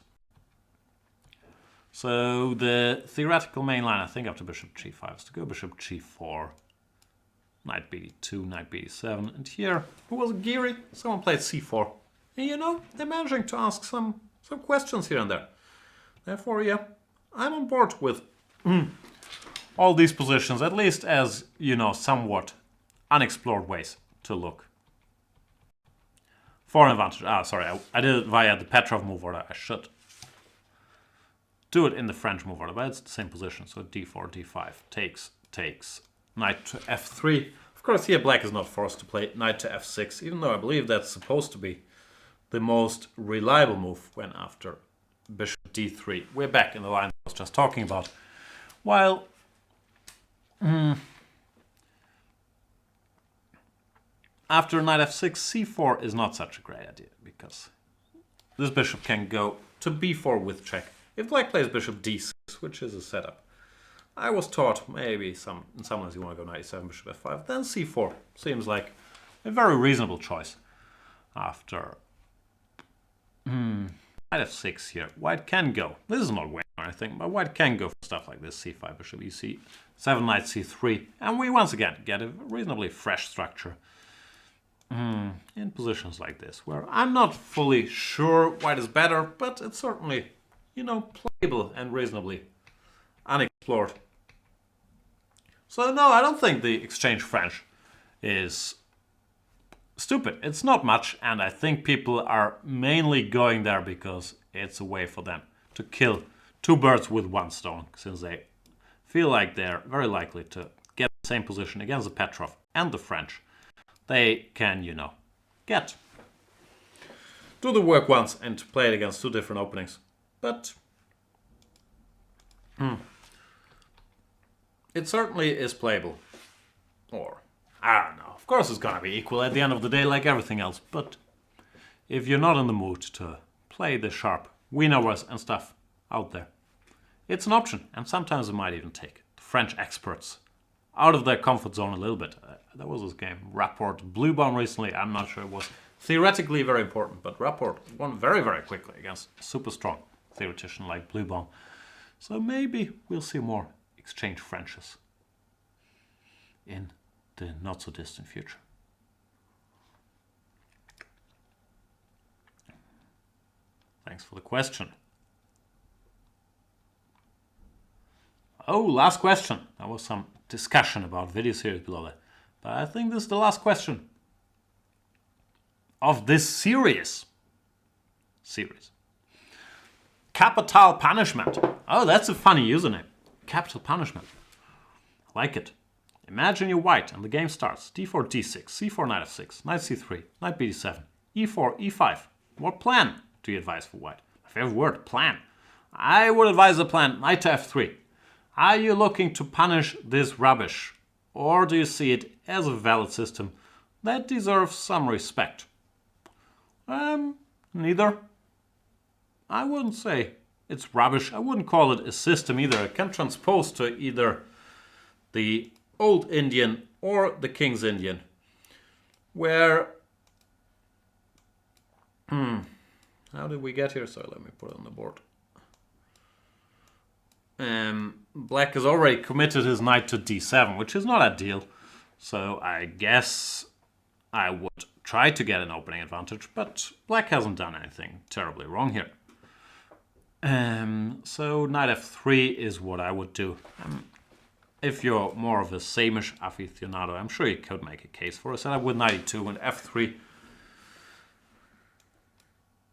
So the theoretical main line, I think, after bishop g5 is to go bishop g4, knight bd2, knight bd7, and here, who was geary? Someone played c4. And they're managing to ask some questions here and there. Therefore, yeah, I'm on board with all these positions, at least as, somewhat unexplored ways to look for an advantage. Sorry, I did it via the Petroff move order. I should do it in the French move order, but it's the same position. So d4, d5, takes, knight to f3. Of course, here black is not forced to play knight to f6, even though I believe that's supposed to be the most reliable move when after bishop d3. We're back in the line I was just talking about. While after knight f6, c4 is not such a great idea, because this bishop can go to b4 with check. If black plays bishop d6, which is a setup, I was taught maybe in some ways you want to go knight e7, bishop f5, then c4 seems like a very reasonable choice. After knight f6 here, white can go. This is not winning or anything, but white can go for stuff like this, c5, bishop e7, knight c3, and we once again get a reasonably fresh structure in positions like this, where I'm not fully sure white is better, but it's certainly, you know, playable and reasonably unexplored. So no, I don't think the exchange French is stupid. It's not much, and I think people are mainly going there because it's a way for them to kill two birds with one stone, since they feel like they're very likely to get the same position against the Petroff and the French. They can, you know, do the work once and play it against two different openings. But it certainly is playable. Or, I don't know. Of course it's gonna be equal at the end of the day like everything else, but if you're not in the mood to play the sharp winnowers and stuff out there, it's an option, and sometimes it might even take the French experts out of their comfort zone a little bit. There was this game, Rapport Blue Bomb recently. I'm not sure it was theoretically very important, but Rapport won very, very quickly against a super strong theoretician like Blue Bomb. So maybe we'll see more exchange Frenches in the not so distant future. Thanks for the question. Oh, last question. There was some discussion about video series below that. But I think this is the last question of this series. CapaTalPunishment. Oh, that's a funny username. CapaTalPunishment. I like it. Imagine you're white and the game starts. d4, d6, c4, knight f6, knight c3, knight bd7, e4, e5. What plan do you advise for white? My favorite word, plan. I would advise the plan knight to f3. Are you looking to punish this rubbish? Or do you see it as a valid system that deserves some respect? Neither. I wouldn't say it's rubbish. I wouldn't call it a system either. It can transpose to either the Old Indian or the King's Indian, where how did we get here? So let me put it on the board. Black has already committed his knight to d7, which is not ideal. So I guess I would try to get an opening advantage, but black hasn't done anything terribly wrong here. So knight f3 is what I would do. If you're more of a samish aficionado, I'm sure you could make a case for a setup with knight e2 and f3.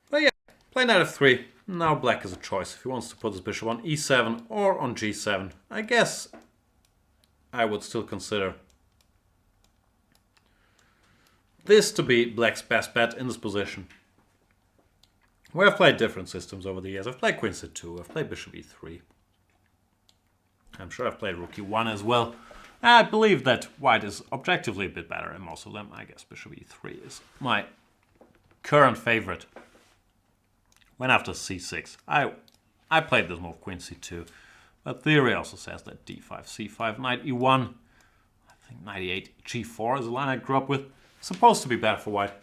But yeah, play knight f3. Now black has a choice if he wants to put his bishop on e7 or on g7. I guess I would still consider this to be black's best bet in this position. We have played different systems over the years. I've played queen c2, I've played bishop e3. I'm sure I've played rook e1 as well. I believe that white is objectively a bit better in most of them. I guess bishop e3 is my current favorite. Went after c6. I played this move, queen c2. But theory also says that d5, c5, knight e1. I think knight e8, g4 is the line I grew up with. Supposed to be better for white.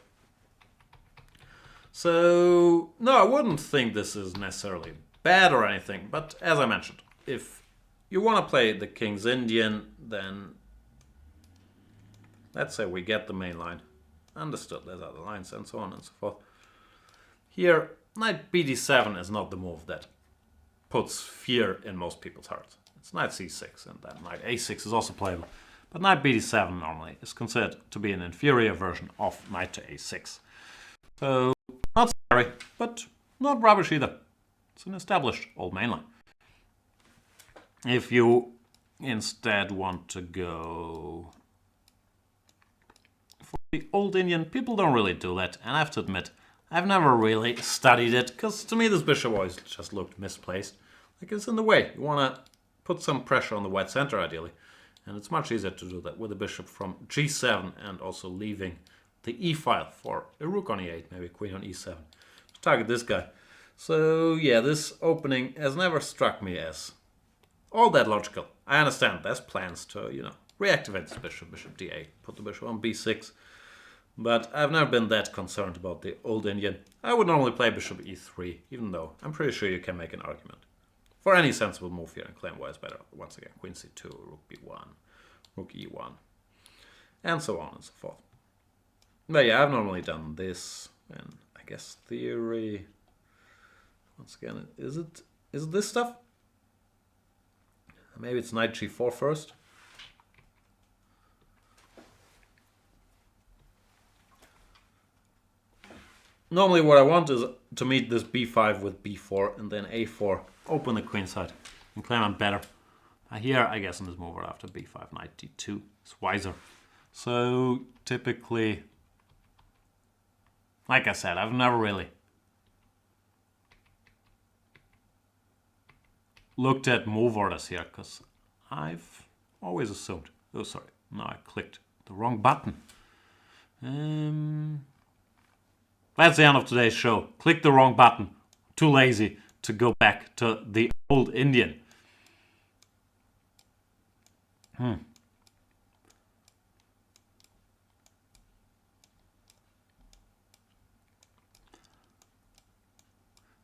So, no, I wouldn't think this is necessarily bad or anything. But as I mentioned, if you want to play the King's Indian, then let's say we get the main line. Understood, there's other lines and so on and so forth. Here, knight bd7 is not the move that puts fear in most people's hearts. It's knight c6, and then knight a6 is also playable. But knight bd7 normally is considered to be an inferior version of knight to a6. So, not scary, but not rubbish either. It's an established old mainline. If you instead want to go for the Old Indian, people don't really do that, and I have to admit, I've never really studied it, because to me this bishop always just looked misplaced. Like it's in the way. You want to put some pressure on the white center ideally, and it's much easier to do that with the bishop from g7 and also leaving the e-file for a rook on e8, maybe queen on e7. Let's target this guy. So yeah, this opening has never struck me as all that logical. I understand there's plans to, you know, reactivate this bishop, bishop d8, put the bishop on b6. But I've never been that concerned about the Old Indian. I would normally play bishop e3, even though I'm pretty sure you can make an argument for any sensible move here and claim white is better. Once again, queen c2, rook b1, rook e1, and so on and so forth. But yeah, I've normally done this, and I guess theory. Once again, is it this stuff? Maybe it's knight g4 first. Normally what I want is to meet this b5 with b4 and then a4, open the queen side and claim I'm better. Here, I guess in this move after b5, knight d2 is wiser. So typically, like I said, I've never really looked at move orders here because I've always assumed, oh sorry, no, I clicked the wrong button. That's the end of today's show. Click the wrong button. Too lazy to go back to the old Indian. Ah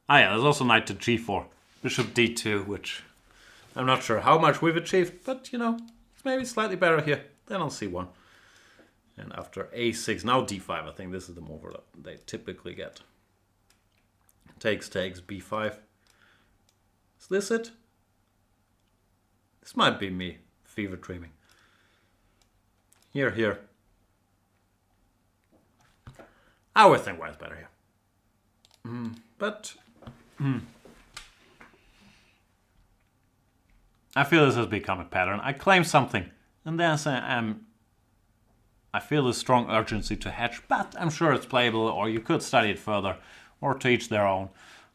yeah, there's also knight to g4. Bishop d2, which I'm not sure how much we've achieved, but you know, it's maybe slightly better here than on c1. And after a6, now d5, I think this is the move that they typically get. Takes, b5. Is this it? This might be me fever dreaming. Here. I would think white's better here. I feel this has become a pattern. I claim something, and then I feel a strong urgency to hedge, but I'm sure it's playable, or you could study it further, or to each their own.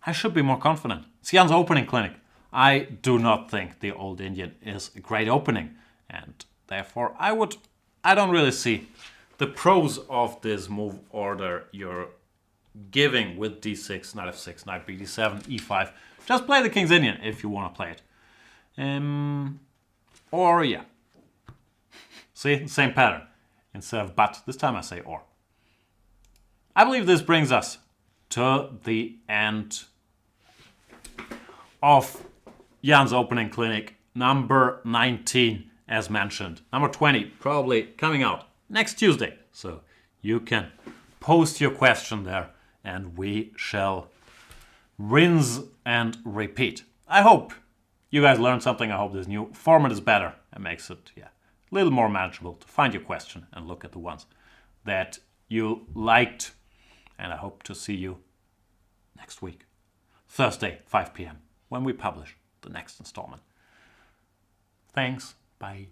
I should be more confident. It's Jan's opening clinic. I do not think the old Indian is a great opening, and therefore I don't really see the pros of this move order you're giving with d6, knight f6, knight bd7, e5. Just play the King's Indian if you want to play it. Or yeah. See, same pattern. Instead of but, this time I say or. I believe this brings us to the end of Jan's opening clinic, number 19, as mentioned. Number 20, probably coming out next Tuesday. So you can post your question there, and we shall rinse and repeat. I hope you guys learned something. I hope this new format is better and makes it, a little more manageable to find your question and look at the ones that you liked. And I hope to see you next week, Thursday, 5 p.m, when we publish the next installment. Thanks. Bye.